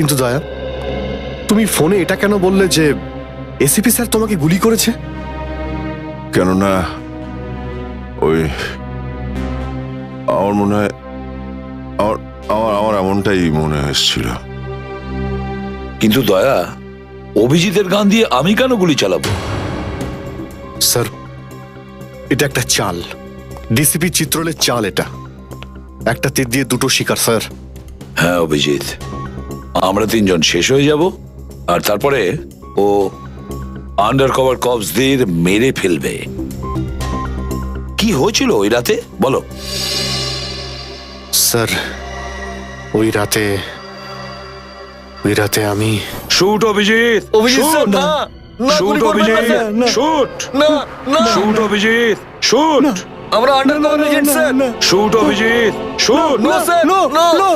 কিন্তু দয়া, তুমি ফোনে এটা কেন বললে যে এসিপি স্যার তোমাকে গুলি করেছে? কেননা ওই আমার মনে হয় আমার এমনটাই মনে হয়েছিল। কিন্তু দয়া, অভিজিতের গান দিয়ে আমি কেন গুলি চালাবো? স্যার, এটা একটা চাল, ডিসিপি চিত্রলের চাল। এটা একটা তীর দিয়ে দুটো শিকার স্যার। হ্যাঁ অভিজিৎ, আমরা তিনজন শেষ হয়ে যাব আর তারপরে ও আন্ডার কভার কপসদের মেরে ফেলবে। কি হয়েছিল ওই রাতে বলো? স্যার, ওই রাতে আমি শুট অভিজিৎ, অভিজিৎ স্যার, না না, শুট গুলি করবেন না অভিজিৎ, স্যার। শুট না না, শুট অভিজিৎ, শুট আমরা under cover agent sir. Shoot Abhijit, shoot. No sir, no no no.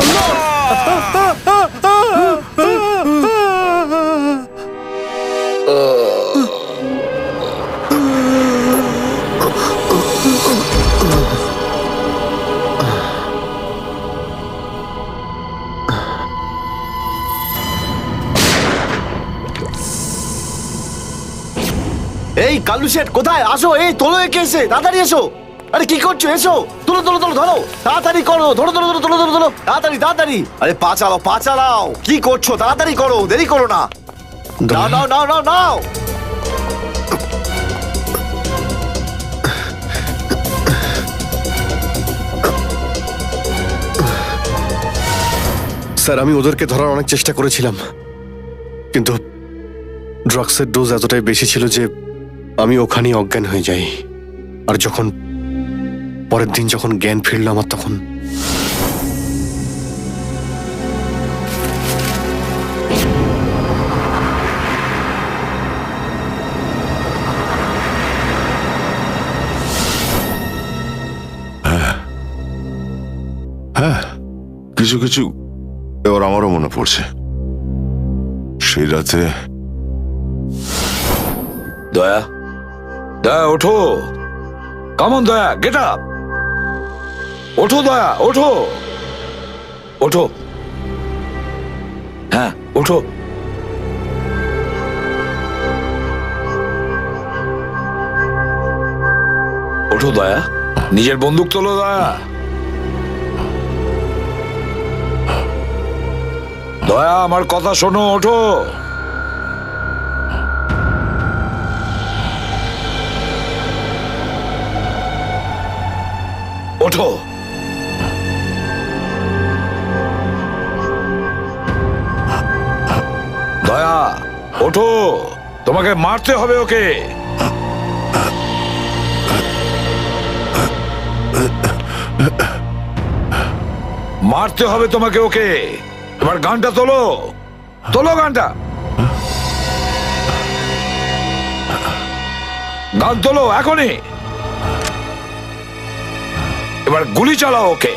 এই কালু শেঠ কোথায়? আসো, এই তোলো একে, এসে তাড়াতাড়ি এসো। আরে কি করছো? এসো, তোলো তোলো তোলো, ধরো তাড়াতাড়ি করো, ধরো ধরো ধরো, তোলো তোলো তোলো, তাড়াতাড়ি তাড়াতাড়ি। আরে পা চালাও, পা চালাও, কি করছো? তাড়াতাড়ি করো, দেরি করো না। নাও নাও নাও নাও নাও। স্যার, আমি ওদেরকে ধরার অনেক চেষ্টা করেছিলাম, কিন্তু ড্রাগসের ডোজ এতটাই বেশি ছিল যে আমি ওখানেই অজ্ঞান হয়ে যাই। আর যখন পরের দিন যখন জ্ঞান ফিরল আমার, তখন হ্যাঁ, কিছু কিছু এবার আমারও মনে পড়ছে। সেই রাতে দয়া, দয়া ওঠো, কামন দয়া, গেট আপ, ওঠো দয়া, ওঠো ওঠো, হ্যাঁ ওঠো। ওঠো দয়া, নিজের বন্দুক তোলো দয়া। দয়া, আমার কথা শোনো, ওঠো। ওঠো। দয়া ওঠো, তোমাকে মারতে হবে ওকে। মারতে হবে তোমাকে ওকে। এবার গানটা তোলো, তোলো গানটা, গান তোলো এখনই। এবার গুলি চালাও ওকে,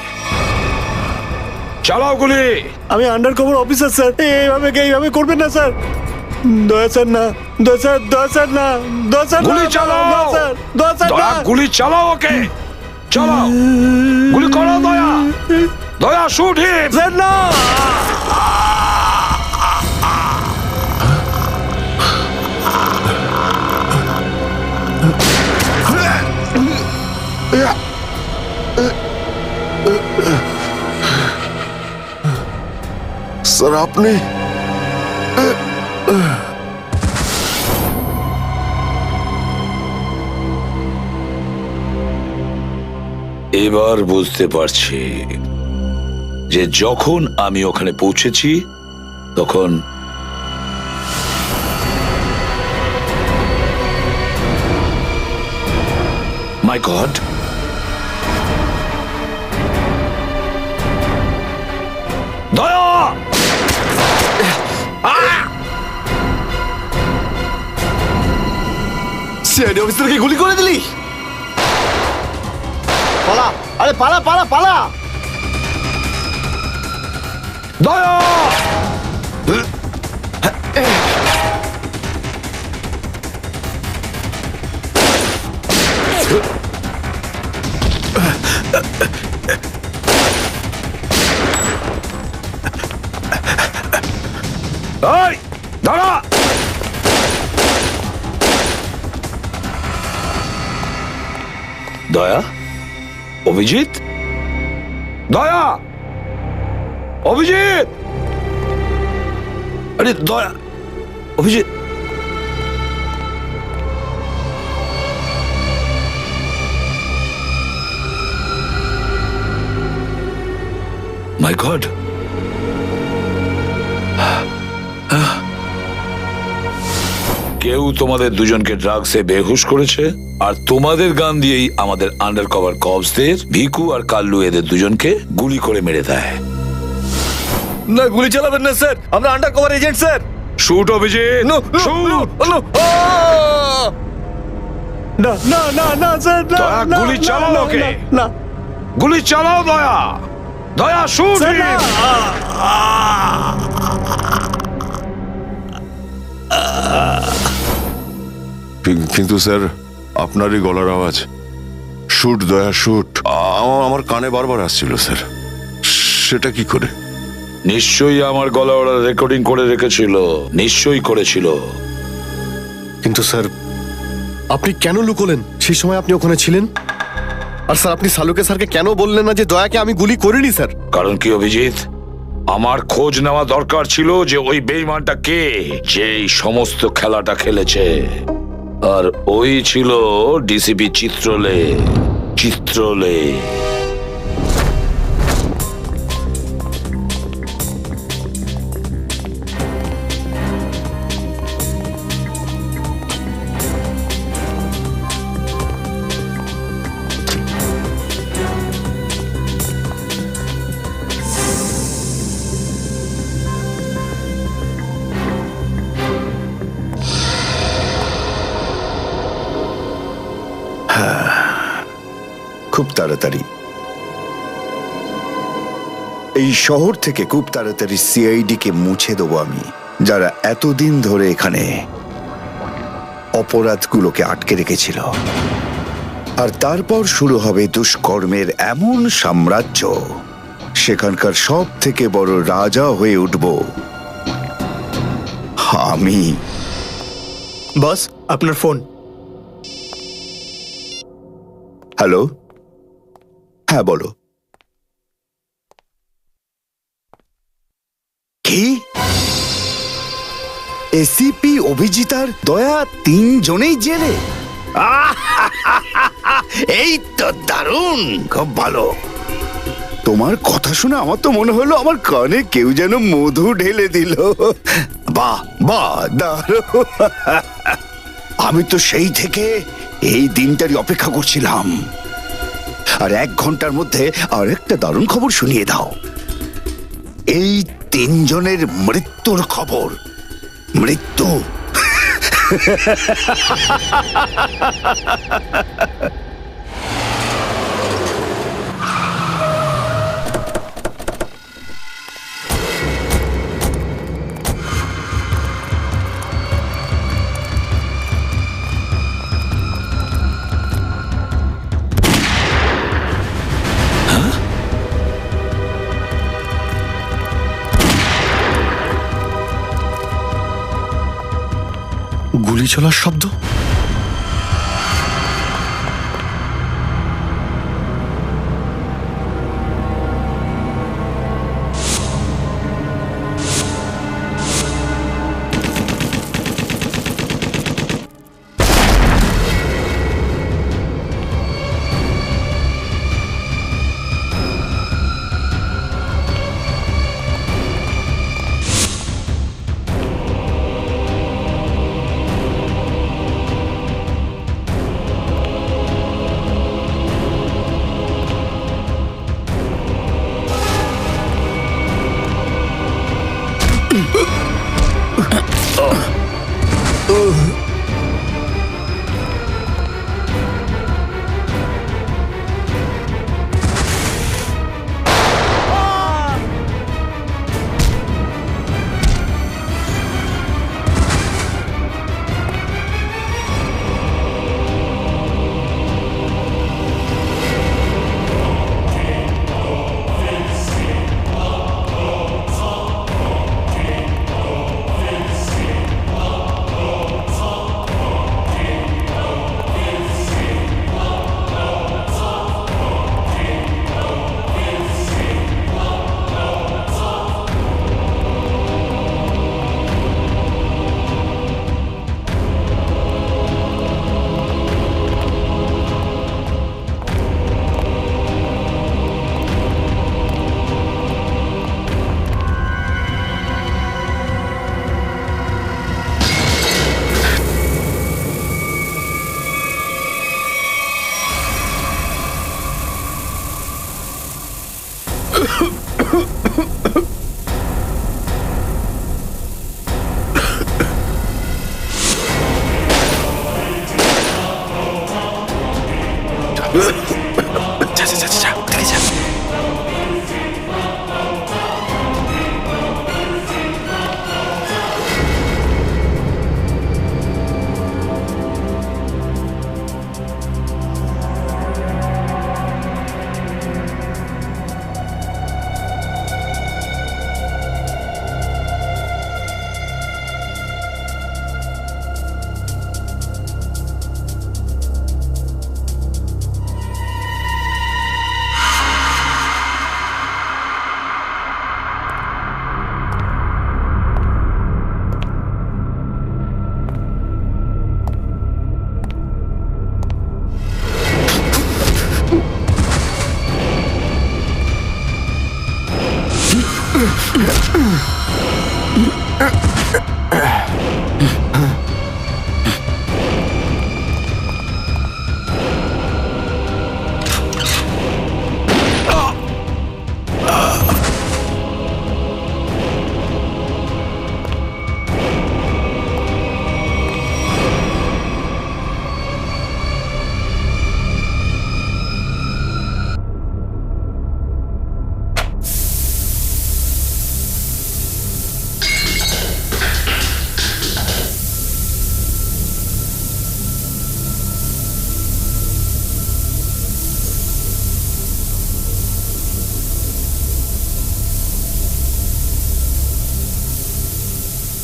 চালাও গুলি। আমি আন্ডার কভার অফিসার স্যার, এইভাবে করবেন না স্যার। দয়া স্যার না, দয়া স্যার, দয়া স্যার না, দয়া স্যার না, গুলি চালাও। দয়া স্যার, দয়া স্যার না। দয়া গুলি চালাও ওকে, চালাও গুলি করো দয়া, দয়া শুট হিম। স্যার না। স্যার, আপনি এবার বুঝতে পারছি যে যখন আমি ওখানে পৌঁছেছি তখন মাই গড, দয়া, সিআইডি অফিসারকে গুলি করে দিলি? পালা, আরে পালা পালা পালা। দয়া। এই দাঁড়া! দয়া, অভিজিৎ, দয়া, অভিজিৎ, আরে দয়া, অভিজিৎ। মাই গড, কেউ তোমাদের দুজনকে ড্রাগসে বেহুশ করেছে, আর তোমাদের গান দিয়েই আমাদের আন্ডার কভার কপসদের ভিকু আর কাল্লু এদের দুজনকে গুলি করে মেরে দেয়। না, গুলি চালাবেন না স্যার, আমরা under cover agent sir. Shoot Abhijit, shoot! না না না না স্যার, না, দয়া, না, গুলি না, চালাও না, ওকে। না, না গুলি চালাও দয়া, দয়া শুট! স্যার, না। কিন্তু স্যার, আপনারই গলার আওয়াজ, শুট দয়া শুট, আমার কানে বারবার আসছিল স্যার। সেটা কি করে? নিশ্চয়ই আমার গলা ওরা রেকর্ডিং করে রেখেছিল, নিশ্চয়ই করেছিল। কিন্তু স্যার, আপনি কেন লুকোলেন? সেই সময় আপনি ওখানে ছিলেন। আর স্যার, আপনি সালুকে স্যারকে কেন বললেন না যে দয়াকে আমি গুলি করিনি স্যার? কারণ কি অভিজিৎ, আমার খোঁজ নেওয়া দরকার ছিল যে ওই বেঈমানটা কে, যে এই সমস্ত খেলাটা খেলেছে। আর ওই ছিল ডিসিপি চিত্রলে। চিত্রলে খুব তাড়াতাড়ি এই শহর থেকে খুব তাড়াতাড়ি সিআইডি কে মুছে দেবো আমি, যারা এতদিন ধরে এখানে অপরাধগুলোকে আটকে রেখেছিল। আর তারপর শুরু হবে দুষ্কর্মের এমন সাম্রাজ্য, সেখানকার সব থেকে বড় রাজা হয়ে উঠব আমি। বস, আপনার ফোন। হ্যালো, হ্যাঁ বলো। কি? এসিপি অভিজিতার দয়া তিনজনেই জেলে? এই তো দারুণ, খুব ভালো। তোমার কথা শুনে আমার তো মনে হলো আমার কানে কেউ যেন মধু ঢেলে দিল। বাহ বাহ, দারুণ। আমি তো সেই থেকে এই দিনটারই অপেক্ষা করছিলাম। আর 1 ঘন্টার মধ্যে আরেকটা দারুণ খবর শুনিয়ে দাও। এই তিনজনের মৃত্যুর খবর। মৃত্যু। গুলি চলার শব্দ।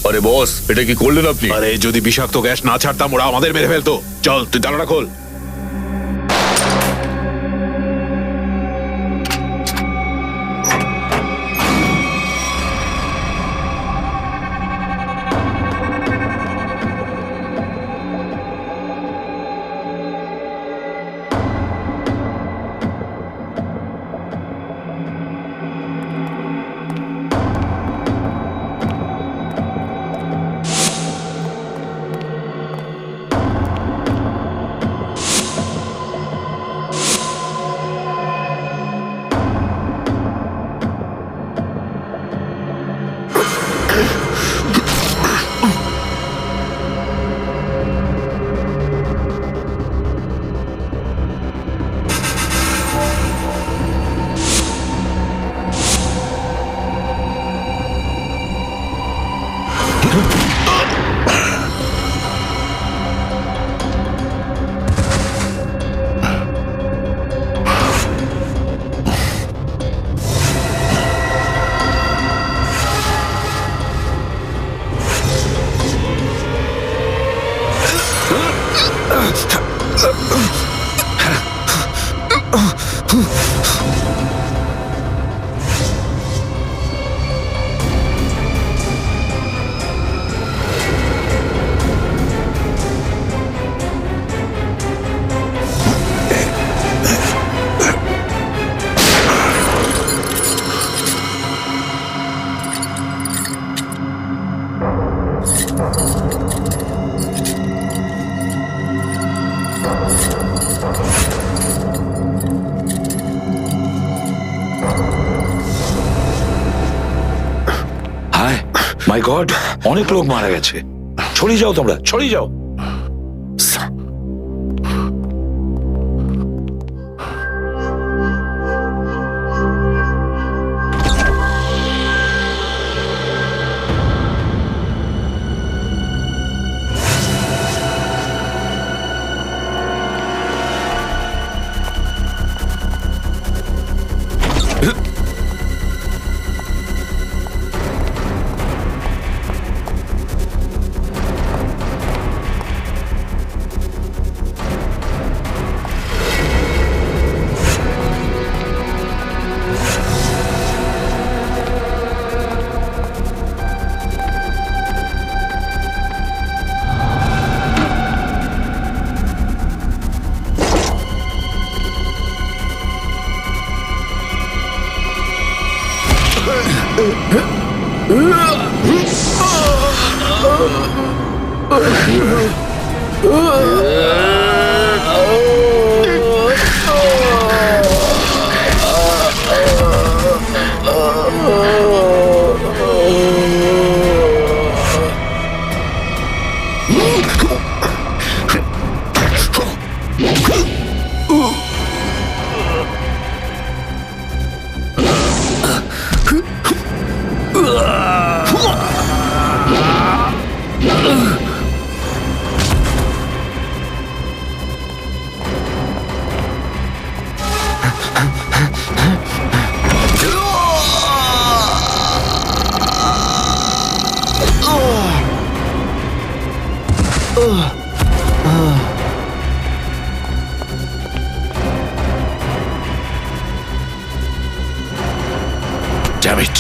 আরে বস, এটা কি করলেন আপনি? আরে যদি বিষাক্ত গ্যাস না ছাড়তাম ওরা আমাদের মেরে ফেলতো। চল তুই তালাটা খোল। মাই গড, অনেক লোক মারা গেছে। ছড়িয়ে যাও তোমরা, ছড়িয়ে যাও। Damn it.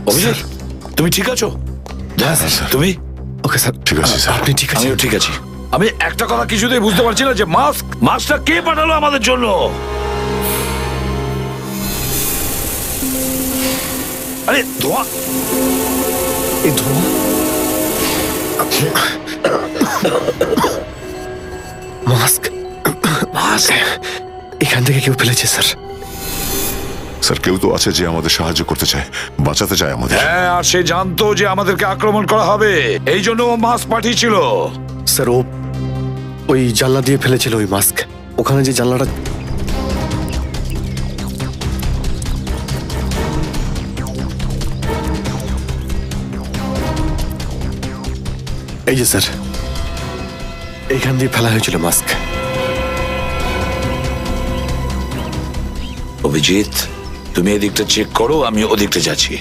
অভিজিৎ, তুমি ঠিক আছো? হ্যাঁ স্যার। তুমি? ওকে স্যার, ঠিক আছে, স্যার। আপনি ঠিক আছেন? আমিও ঠিক আছি। আমি একটা কথা কিছুতেই বুঝতে পারছি না যে মাস্কটা কে পাঠালো আমাদের জন্য? আরে ধোঁয়া! এই ধোঁয়া মাস্ক মাস্ক! এখান থেকে কেউ ফেলেছে স্যার। স্যার, কেউ তো আছে যে আমাদের সাহায্য করতে চায়, বাঁচাতে চায় আমাদের। হ্যাঁ, আর সে জানতো যে আমাদেরকে আক্রমণ করা হবে, এই জন্য ও মাস্ক পাঠিয়েছিল। স্যার, ও ওই জানলা দিয়ে ফেলেছিল ওই মাস্ক। ওখানে যে জানলাটা, এই যে স্যার, এইখান দিয়ে ফেলা হয়েছিল মাস্ক। অভিজিৎ, তুমি এদিকটা চেক করো, আমি ওদিকটা যাচ্ছি।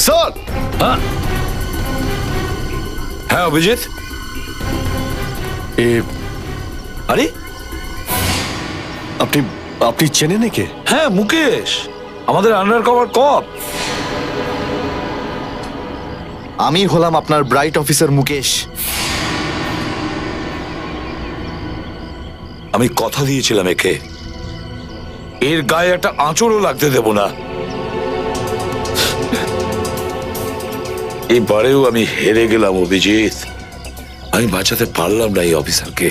স্যার, হ্যাঁ অভিজিৎ, এ আরে আপনি আপনি চেনেন একে? হ্যাঁ, মুকেশ, আমাদের আন্ডার কভার কপ। আমি হলাম আপনার ব্রাইট অফিসার মুকেশ। আমি কথা দিয়েছিলাম একে, এর গায়ে একটা আঁচড়ও লাগতে দেব না। এবারেও আমি হেরে গেলাম অভিজিৎ। আমি বাঁচাতে পারলাম না এই অফিসারকে।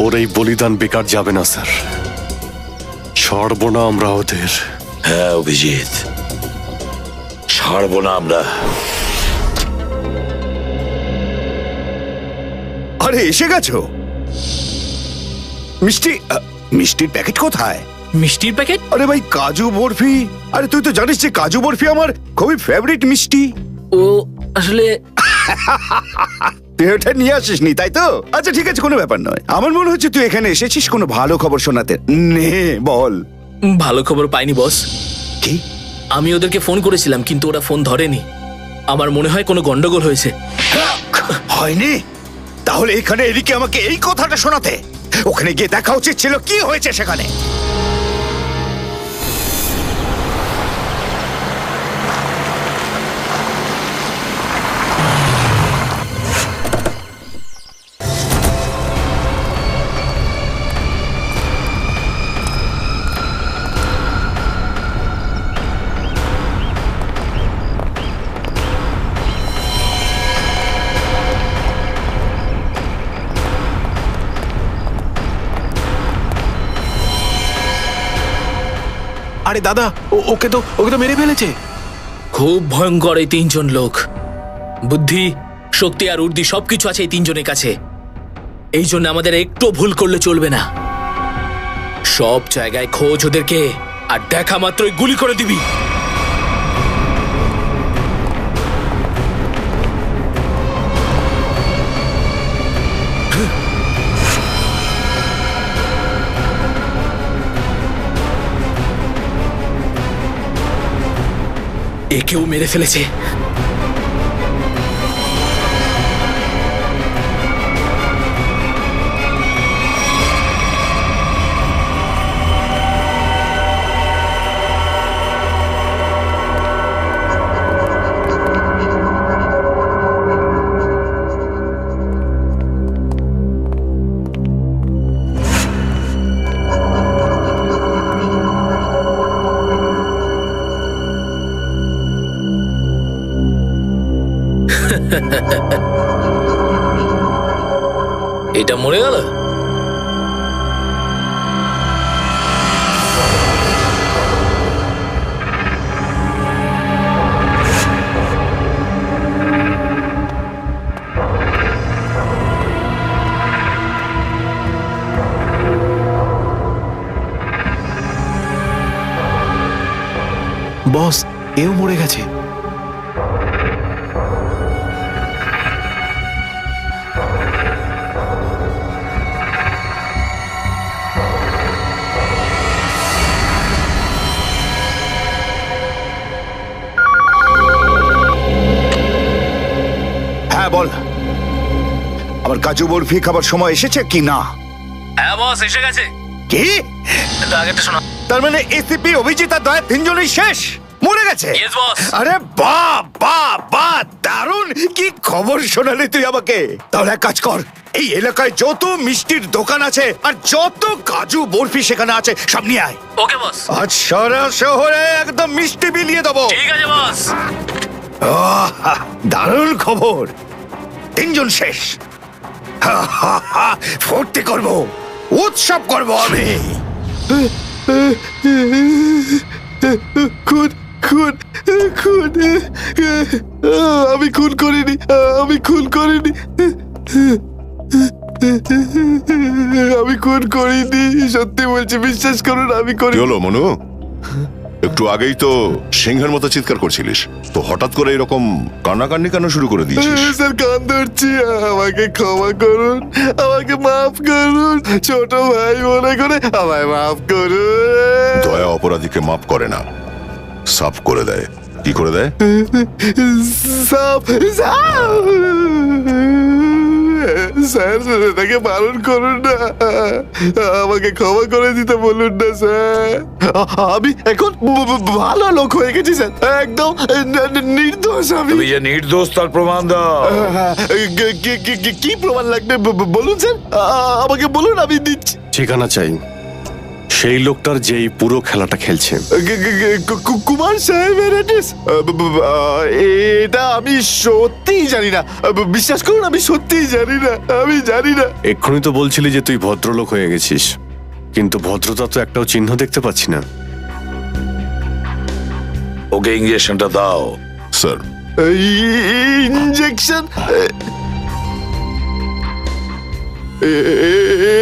ওর এই বলিদান বেকার যাবে না স্যার, ছাড়বো না আমরা ওদের। হ্যাঁ অভিজিৎ, ছাড়বো না আমরা। আরে এসে গেছো? মিষ্টির প্যাকেট কোথায়? মিষ্টির প্যাকেট? আরে ভাই, কাজু বরফি। আরে তুই তো জানিস যে কাজু বরফি আমার খুবই ফেভারিট মিষ্টি। ও আসলে তুই ওটা নিয়ে আসিসনি, তাই তো? আচ্ছা ঠিক আছে, কোনো ব্যাপার নয়। আমার মনে হচ্ছে তুই এখানে এসেছিস কোনো ভালো খবর শোনাতে। নে বল। ভালো খবর পাইনি বস। কি? আমি ওদেরকে ফোন করেছিলাম কিন্তু ওরা ফোন ধরেনি। আমার মনে হয় কোনো গন্ডগোল হয়েছে। হয়নি? তাহলে এখানে এদিকে আমাকে এই কথাটা শোনাতে? ওখানে গিয়ে দেখা উচিত ছিল কি হয়েছে সেখানে। আরে দাদা, ওকে তো মেরে ফেলেছে। খুব ভয়ঙ্কর এই তিনজন লোক। বুদ্ধি, শক্তি আর উর্দি সবকিছু আছে এই তিনজনের কাছে। এই জন্য আমাদের একটু ভুল করলে চলবে না। সব জায়গায় খোঁজ ওদেরকে, আর দেখা মাত্রই গুলি করে দিবি। একেও মেরে ফেলেছে। এটা মরে গেল। বস, এও মরে গেছে। হ্যাঁ বল, আবার কাজু বরফি খাবার সময় এসেছে কি না? হ্যাঁ বস, এসে গেছে। কি? আগেরটা শোনা। তার মানে এসিপি, অভিজিৎ আর দয়া তিনজনই শেষ, মরে গেছে? Yes, boss. আরে বাহ বাহ বাহ, দারুণ! কি খবর শোনালি তুই আমাকে। তাহলে এক কাজ কর, এই এলাকায় যত মিষ্টির দোকান আছে আর যত কাজু বরফি সেখানে আছে সব নিয়ে আয়। ওকে বস। আজ সারা শহরে একদম মিষ্টি বিলিয়ে দেবো। ঠিক আছে বস। দারুণ খবর, তিনজন শেষ। ফুর্তি করবো, উৎসব করবো আমি। খুন খুন খুন, আমি খুন করিনি, আমি খুন করিনি, আমি খুন করিনি, সত্যি বলছি, বিশ্বাস করুন আমি কি করিনি। হলো মনু? একটু আগেই তো সিংহের মতো চিৎকার করছিলিস, তো হঠাৎ করে এরকম কান্নাকান্নি কেন শুরু করে দিয়েছিস? স্যার, কান ধরছি, আমাকে ক্ষমা করুন, আমাকে মাফ করুন, ছোট ভাই মনে করে আমায় মাফ করুন। দয়া অপরাধীকে মাফ করে না, সাফ করে দেয়। কি করে দেয়? সাপ সাপ, স্যার তাকে বারণ করুন না, আমাকে ক্ষমা করে দিতে বলুন না স্যার। আমি এখন ভালো লোক হয়ে গেছি স্যার, একদম নির্দোষ আমি। তুমি যে নির্দোষ তার প্রমাণ দাও। কি প্রমাণ লাগবে বলুন স্যার, আমাকে বলুন, আমি দিচ্ছি। ঠিকানা চাই সেই লোকটার যেই পুরো খেলাটা খেলছে। কুমার সাহেবের অ্যাড্রেস? এটা আমি সত্যিই জানি না, বিশ্বাস করুন, আমি সত্যিই জানি না, আমি জানি না। এক্ষুনি তো বলছিলি যে তুই ভদ্রলোক হয়ে গেছিস, কিন্তু ভদ্রতা তো একটাও চিহ্ন দেখতে পাচ্ছি না। ওকে ইঞ্জেকশনটা দাও। Sir, injection?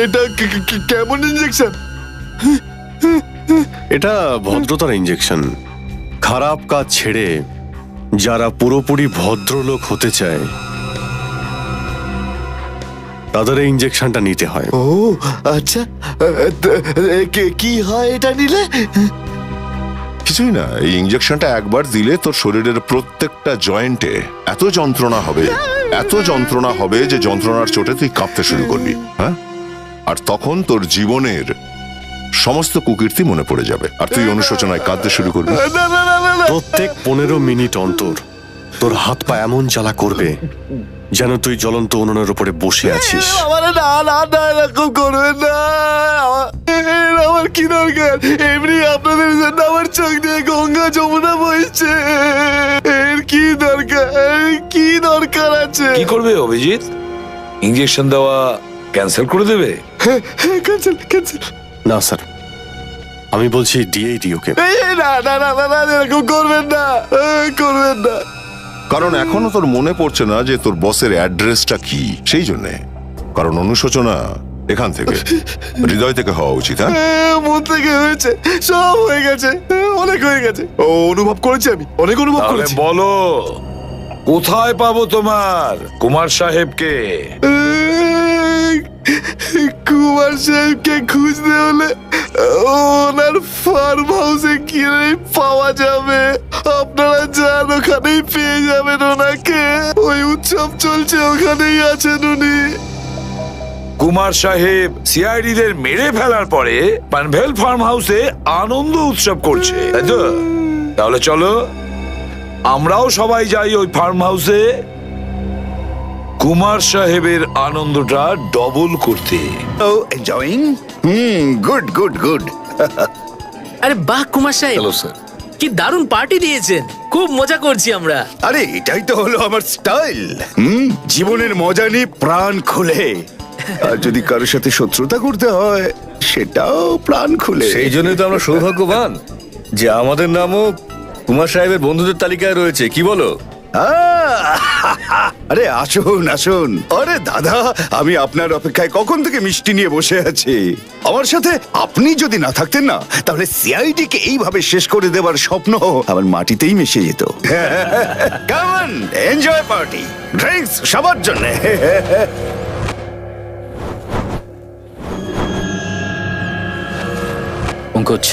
এটা কেমন ইঞ্জেকশন? এটা ভদ্রতার ইঞ্জেকশন। খারাপ কাজ ছেড়ে যারা পুরোপুরি ভদ্রলোক হতে চায় তাদের এই ইঞ্জেকশনটা নিতে হয়। ও আচ্ছা, কি হয় এটা নিলে? কিছুই না, এই ইঞ্জেকশনটা একবার দিলে তোর শরীরের প্রত্যেকটা জয়েন্টে এত যন্ত্রণা হবে, এত যন্ত্রণা হবে যে যন্ত্রণার চোটে তুই কাঁপতে শুরু করবি। হ্যাঁ, আর তখন তোর জীবনের সমস্ত কুকীর্তি মনে পড়ে যাবে, আর তুই অনুশোচনায় কাঁদতে শুরু করবি। প্রত্যেক 15 মিনিট অন্তর তোর হাত পা এমন জ্বালা করবে যেন তুই জ্বলন্ত উনুনের উপরে বসে আছিস। আমার না না না, এরকম করবেন না, আমার কি দরকার? এমনি আপনাদের জন্য আমার চোখ দিয়ে গঙ্গা যমুনা বইছে, এর কি দরকার? কি দরকার আছে? কি করবে অভিজিৎ? ইঞ্জেকশন দেওয়া ক্যান্সেল করে দেবে? Cancel cancel. না স্যার, আমি বলছি দিয়েই দিই ওকে। না না না না, এরকম করবেন না, করবেন না। কারণ এখনো তোর মনে পড়ছে না যে তোর বসের অ্যাড্রেসটা কি, সেই জন্যে। কারণ অনুশোচনা এখান থেকে, হৃদয় থেকে হওয়া উচিত। হ্যাঁ, মন থেকে হয়েছে, সব হয়ে গেছে, অনেক হয়ে গেছে। ও অনুভব করেছি, আমি অনেক অনুভব তাহলে করেছি। বলো, কোথায় পাবো তোমার কুমার সাহেবকে? কুমার সাহেবকে খুঁজতে হলে ওনার ফার্ম হাউসে গিয়ে পাওয়া যাবে। আপনারা যান, ওখানেই পেয়ে যাবেন ওনাকে। ওই উৎসব চলছে, ওখানেই আছেন উনি। কুমার সাহেব সিআইডি দের মেরে ফেলার পরে পানভেল ফার্ম হাউসে আনন্দ উৎসব করছে, তাই তো? তাহলে চলো আমরাও সবাই যাই ওই ফার্ম হাউসে কুমার সাহেবের আনন্দটা ডবল করতে। ও এনজয়িং। Good good good. আরে বাহ কুমার সাহেব, হ্যালো স্যার। কি দারুণ পার্টি দিয়েছেন, খুব মজা করছি আমরা। আরে এটাই তো হলো আমার স্টাইল। জীবনের মজা নিয়ে প্রাণ খুলে। আর যদি কারোর সাথে শত্রুতা করতে হয়, সেটাও প্রাণ খুলে। সেই জন্যই তো আমরা সৌভাগ্যবান যে আমাদের নামও কুমার সাহেবের বন্ধুদের তালিকায় রয়েছে, কি বলো? আরে আসুন আসুন। আরে দাদা, আমি আপনার অপেক্ষায় কখন থেকে মিষ্টি নিয়ে বসে আছি। আমার সাথে আপনি যদি না থাকতেন না, তাহলে সিআইডি কে এইভাবে শেষ করে দেবার স্বপ্ন আমার মাটিতেই মিশে যেত। কেমন এনজয় পার্টি, ড্রিঙ্কস সবার জন্য। পঙ্কজ,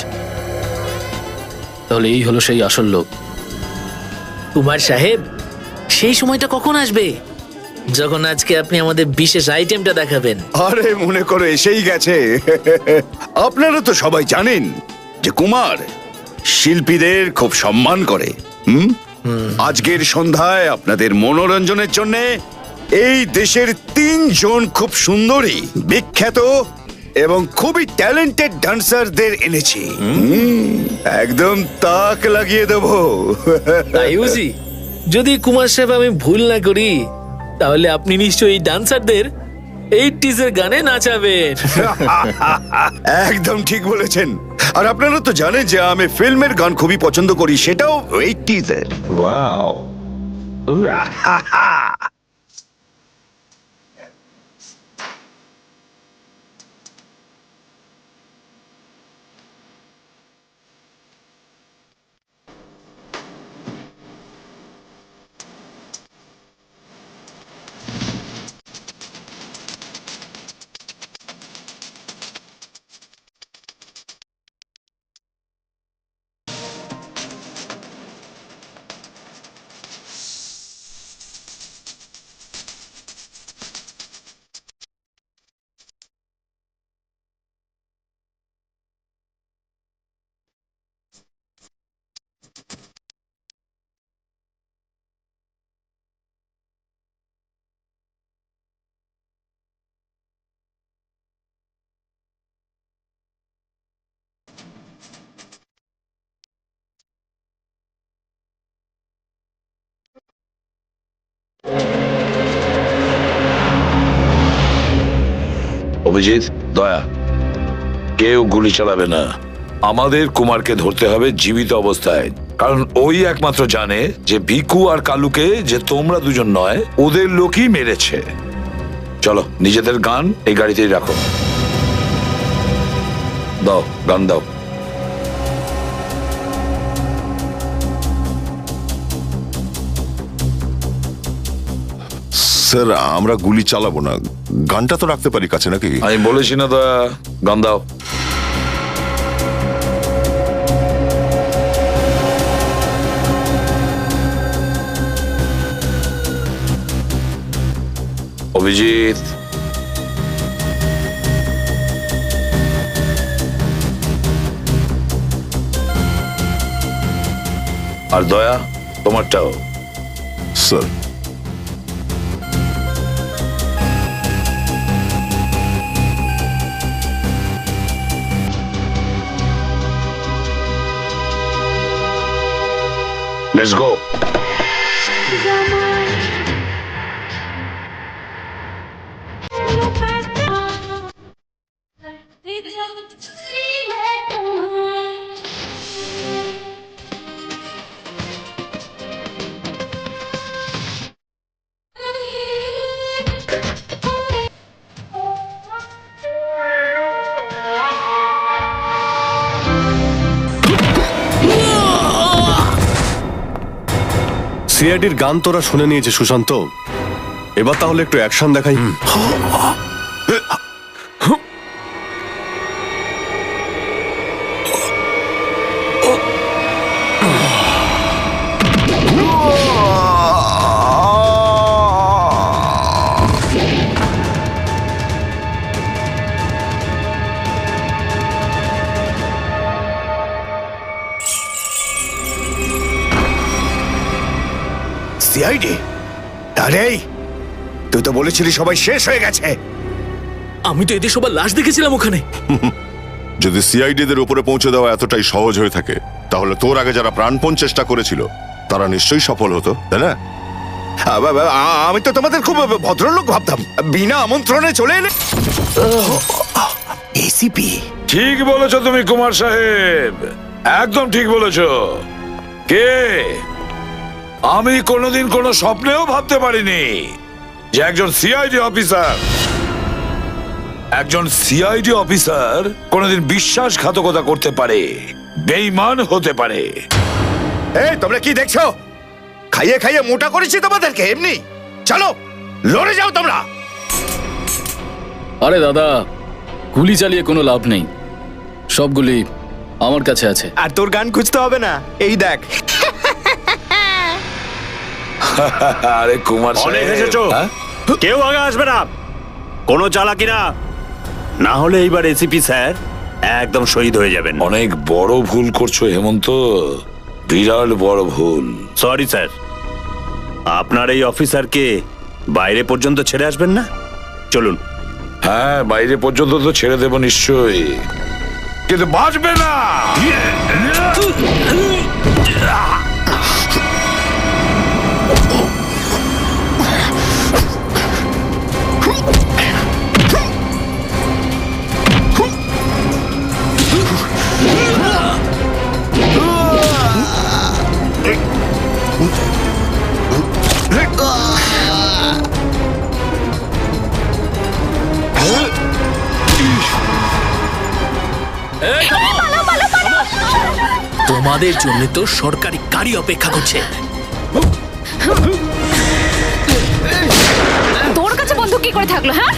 তাহলে এই হলো সেই আসল লোক। কুমার সাহেব, সেই সময়টা কখন আসবে যখন আজকে আপনি আমাদের বিশেষ আইটেমটা দেখাবেন? আরে মনে করো এসেই গেছে। আপনারা তো সবাই জানেন যে কুমার শিল্পীদের খুব সম্মান করে। আজকের সন্ধ্যায় আপনাদের মনোরঞ্জনের জন্য এই দেশের 3 জন খুব সুন্দরী, বিখ্যাত এবং খুবই ট্যালেন্টেড ডান্সারদের এনেছি। একদম তাক লাগিয়ে দেবো। তাই বুঝি? যদি কুমার সাহেব আমি ভুল না করি, তাহলে আপনি নিশ্চয়ই এই ডান্সারদের 80s এর গানে নাচাবেন। একদম ঠিক বলেছেন। আর আপনারা তো জানেন যে আমি ফিল্মের গান খুবই পছন্দ করি, সেটাও 80s এর। অভিজিৎ, দয়া, কেউ গুলি চালাবে না। আমাদের কুমারকে ধরতে হবে জীবিত অবস্থায়, কারণ ওই একমাত্র জানে যে ভিকু আর কালুকে যে তোমরা দুজন নয়, ওদের লোকই মেরেছে। চলো, নিজেদের গান এই গাড়িতেই রাখো। দাও, গান দাও। স্যার আমরা গুলি চালাবো না, গানটা তো রাখতে পারি কাছে নাকি? আমি বলেছি না দয়া, গান দাও। অভিজিৎ, আর দয়া তোমারটাও। Sir Let's go. সিআইডির গান তোরা শুনে নিয়েছে সুশান্ত, এবার তাহলে একটু অ্যাকশন দেখাই। সিআইডি? আরে তুই তো বলেছিলি সবাই শেষ হয়ে গেছে। আমি তো এদের সবার লাশ দেখেছিলাম ওখানে। যদি সিআইডিদের উপরে পৌঁছে দেওয়া এতটাই সহজ হয়ে থাকে, তাহলে তোর আগে যারা প্রাণপণ চেষ্টা করেছিল তারা নিশ্চয়ই সফল হতো, তাই না? আমি তো তোমাদের খুব ভদ্রলোক ভাবতাম, বিনা আমন্ত্রণে চলে এলে। এসিপি? ঠিক বলেছো তুমি কুমার সাহেব, একদম ঠিক বলেছো। কে? আমি কোনোদিন কোনো স্বপ্নেও ভাবতে পারিনি যে একজন সিআইডি অফিসার কোনোদিন বিশ্বাসঘাতকতা করতে পারে, বেঈমান হতে পারে। এই তোমরা কি দেখছো? খাইয়ে খাইয়ে মোটা করেছি তোমাদেরকে এমনি। চলো লড়ে যাও তোমরা। আরে দাদা, গুলি চালিয়ে কোনো লাভ নেই, সবগুলি আমার কাছে আছে। আর তোর গান খুঁজতে হবে না, এই দেখ। আরে কুমার অনেক সাহেব, এসেছো, হ্যাঁ? কেউ আগে আসবে না, কোনো চালাকি না, না হলে এইবার এসিপি স্যার একদম শহীদ হয়ে যাবেন। অনেক বড় ভুল করছো হেমন্ত, বিরাট বড় ভুল। সরি স্যার, আপনার এই অফিসারকে বাইরে পর্যন্ত ছেড়ে আসবেন না? চলুন। হ্যাঁ, বাইরে পর্যন্ত তো ছেড়ে দেব নিশ্চয়ই, কিন্তু বাঁচবে না। তোমাদের জন্য তো সরকারি গাড়ি অপেক্ষা করছে। তোর কাছে বন্দুক কি করে থাকলো? হ্যাঁ,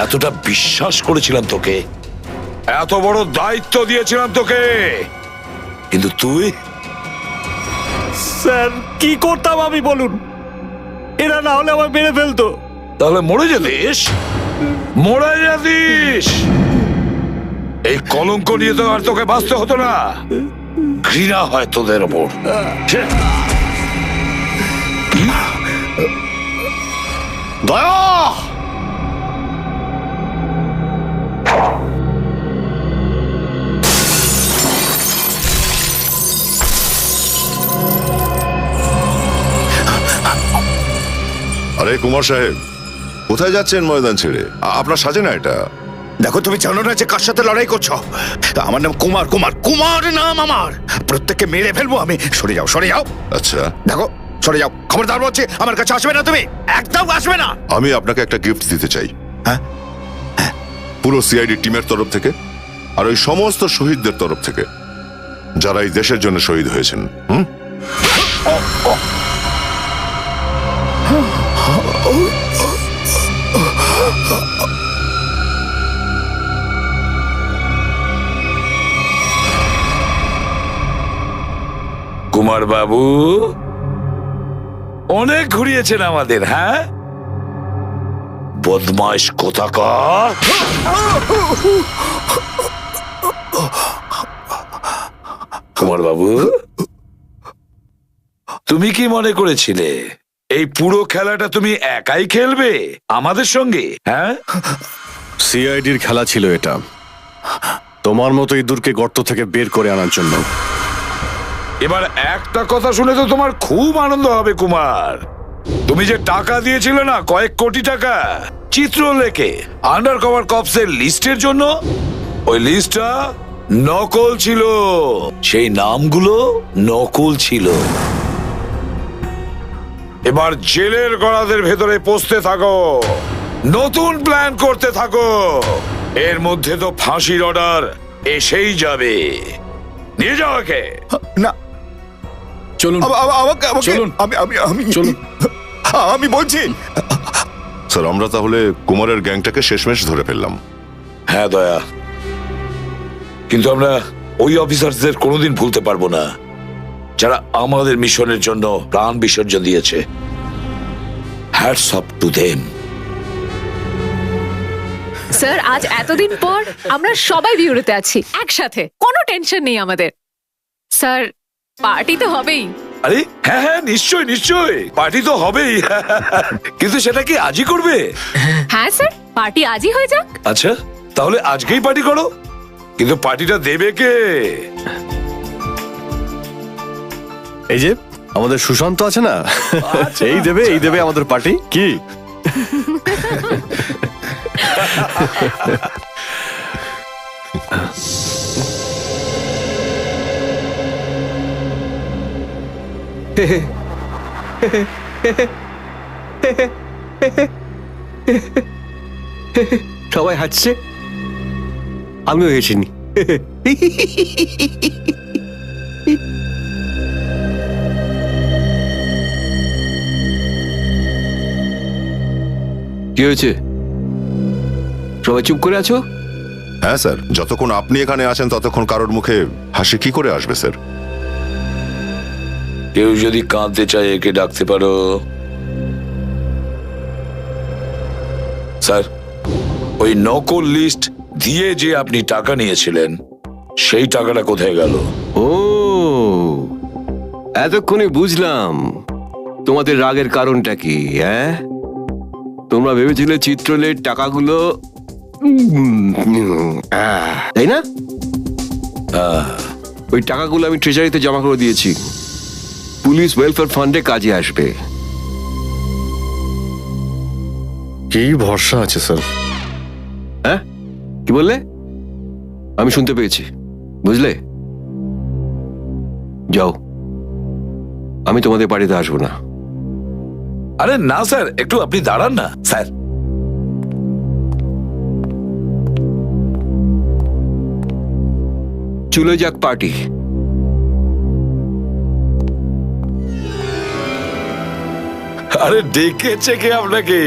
এতটা বিশ্বাস করেছিলাম তোকে, এত বড় দায়িত্ব দিয়েছিলাম তোকে, কিন্তু তুই। স্যার কি করতাম আমি বলুন? এরা না হলে আমার মেরে ফেলতো। তাহলে মরে যেতিস, মরে যেতিস। এই কলঙ্ক নিয়ে তো আর তোকে বাঁচতে হতো না। ঘৃণা হয় তোদের ওপর। দয়া! আরে কুমার সাহেব, কোথায় যাচ্ছেন ময়দান ছেড়ে? আপনার সাজে না এটা। দেখো, তুমি জানো না যে কার সাথে লড়াই করছো? আমার নাম কুমার, কুমার, কুমার নাম আমার। প্রত্যেককে মেরে ফেলবো আমি। সরে যাও, সরে যাও। আচ্ছা, দেখো, সরে যাও। খবরদার বলছি, আমার কাছে আসবে না তুমি, একদম আসবে না। আমি আপনাকে একটা গিফট দিতে চাই। হ্যাঁ? পুরো সিআইডি টিমের তরফ থেকে আর ওই সমস্ত শহীদদের তরফ থেকে যারা এই দেশের জন্য শহীদ হয়েছেন। কুমার বাবু অনেক ঘুরিয়েছেন আমাদের। হ্যাঁ, বদমাইশ কোথাকার। কুমার বাবু, তুমি কি মনে করেছিলে এই পুরো খেলাটা তুমি একাই খেলবে আমাদের সঙ্গে? হ্যাঁ, সিআইডির খেলা ছিল এটা, তোমার মতো ইঁদুরকে গর্ত থেকে বের করে আনার জন্য। এবার একটা কথা শুনে তো তোমার খুব আনন্দ হবে কুমার। তুমি যে টাকা দিয়েছিলে না, কয়েক কোটি টাকা, চিত্রলেখে আন্ডার কভার কপসের লিস্টের জন্য, ওই লিস্টটা নকল ছিল। সেই নামগুলো নকল ছিল। এবার জেলের গড়াদের ভেতরে পৌঁছতে থাকো, নতুন প্ল্যান করতে থাকো। এর মধ্যে তো ফাঁসির অর্ডার এসেই যাবে। নিয়ে যাও একে। না, চলুন চলুন, চলুন। আমি বলছি। স্যার, আমরা তাহলে কুমারের গ্যাংটাকে শেষমেশ ধরে ফেললাম। হ্যাঁ দয়া, কিন্তু আমরা ওই অফিসারদের কোনোদিন ভুলতে পারবো না যারা আমাদের মিশনের জন্য প্রাণ বিসর্জন দিয়েছে। Hats off to them. Sir, আজ এতদিন পর আমরা সবাই বিউরোতে আছি একসাথে, কোনো টেনশন নেই আমাদের। স্যার, পার্টি তো হবেই। আরে হ্যাঁ হ্যাঁ, নিশ্চয় নিশ্চয়, পার্টি তো হবেই। কিন্তু সেটা কি আজই করবে? হ্যাঁ স্যার, পার্টি আজই হয়ে যাক। আচ্ছা, তাহলে আজকেই পার্টি করো। কিন্তু পার্টিটা দেবে কে? এই যে আমাদের সুশান্ত আছে না, এই দেবে আমাদের পার্টি। কি সবাই হাসছে, আমিও হেসিনি। কি হয়েছে? সবাই চুপ করে আছো? হ্যাঁ স্যার, যতক্ষণ আপনি এখানে আছেন ততক্ষণ কারোর মুখে হাসি কি করে আসবে স্যার? কেউ যদি কাঁদতে চায় একে ডাকতে পারো। স্যার, ওই নকল লিস্ট দিয়ে যে আপনি টাকা নিয়েছিলেন, সেই টাকাটা কোথায় গেল? ও, এতক্ষণে বুঝলাম তোমাদের রাগের কারণটা কি। হ্যাঁ, তোমরা ভেবেছিলে চিত্রলের টাকাগুলো, তাই না? ওই টাকাগুলো আমি ট্রেজারিতে জমা করে দিয়েছি, পুলিশ ওয়েলফেয়ার ফান্ডে কাজে আসবে। কি ভরসা আছে স্যার? হ্যাঁ, কি বললে? আমি শুনতে পেয়েছি, বুঝলে? যাও, আমি তোমাদের বাড়িতে আসবো না। আরে না স্যার, একটু আপনি দাঁড়ান না স্যার। চলে যাক পার্টি। আরে ডেকেছে কে আপনাকে?